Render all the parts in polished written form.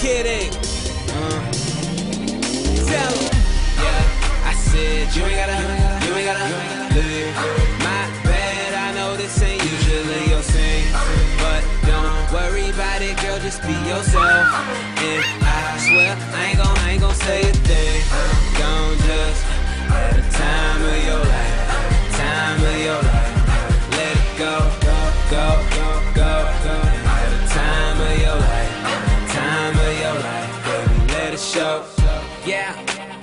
kidding. Tell 'em. Yeah, I said you ain't gotta live. My bad, I know this ain't usually your thing, but don't worry about it, girl, just be yourself. And I swear I ain't gon' say a thing. Gon' just have the time of your life, time of your life. Let it go, go, go, go, go, go. Have the time of your life, time of your life, baby. Let it show. Yeah.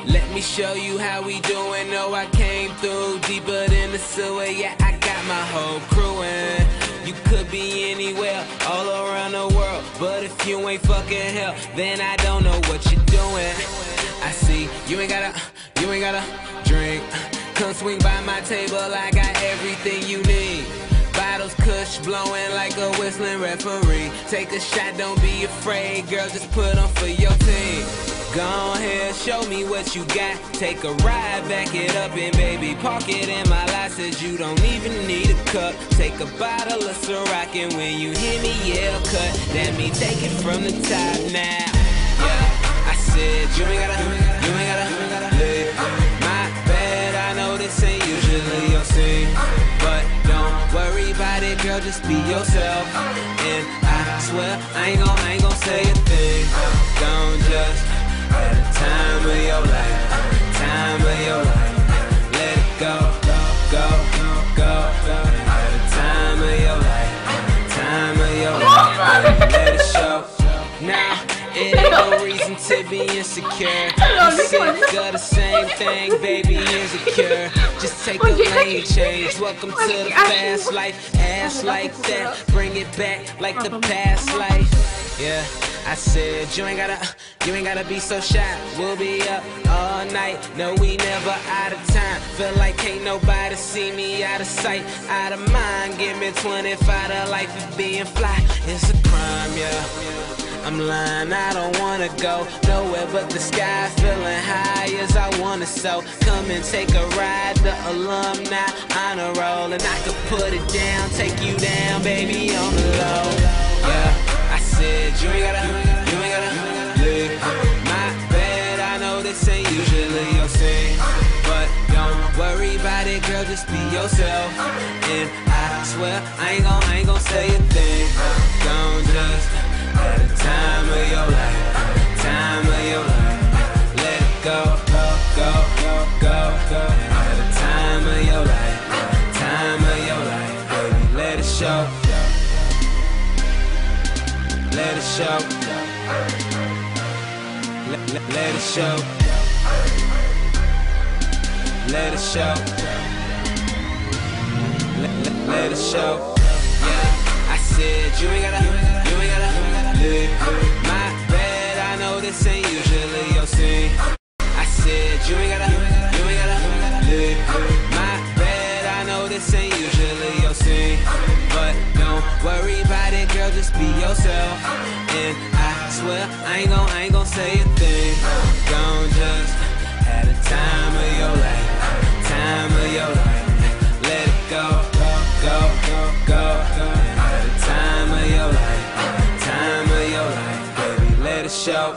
Let me show you how we doing. No, I came through deeper than the sewer. Yeah, I got my whole crew in. You could be anywhere, all around the world, but if you ain't fucking hell, then I don't know what you're doing. I see you ain't gotta drink. Come swing by my table, I got everything you need. Bottles, kush, blowing like a whistling referee. Take a shot, don't be afraid, girl, just put on for your team. Go ahead, show me what you got. Take a ride, back it up, and baby, park it in my lot. Says you don't even need a cup. Take a bottle of Ciroc, and when you hear me yell cut, that mean take it from the top now. Yeah, I said you ain't gotta live. My bad, I know this ain't usually your thing, but don't worry about it, girl, just be yourself. And I swear I ain't gon' say a thing. Don't just have the time of your life, time of your life. Let it go, go, go, go, go. Have the time of your life, time of your life. Let it show. Now, it ain't no reason to be insecure. You sick of the same thing, baby, here's a cure. Just take a lane change. Welcome to the fast life. Ass like that, bring it back like the past life. Yeah, I said you ain't gotta be so shy. We'll be up all night. No, we never out of time. Feel like can't nobody see me out of sight, out of mind. Give me 25 to life of being fly. It's a crime, yeah. I'm lying, I don't wanna go nowhere but the sky. Feeling high as I wanna, so come and take a ride. The alumni honor roll, and I could put it down, take you down, baby, on the low. Yeah, I said you ain't gotta live. My bad, I know this ain't usually your thing, but don't worry about it, girl, just be yourself. And I swear I ain't gon' say a thing. Don't just have the time of your life, time of your life. Let it go, go, go, go, go, go. Have the time of your life, time of your life, baby. Let it show. Let it show. Let it show. Let it show. Let it show. Yeah, I said you ain't gotta live. My bad, I know this ain't usually your thing. I said you ain't gotta live. My bad, I know this ain't usually your thing, but don't worry about it, girl, just be yourself. And I swear I ain't gon' say a thing. Gon' just have the time of your life, time of your life. Let it go, go, go, go, go, go. Have the time of your life, time of your life, baby. Let it show.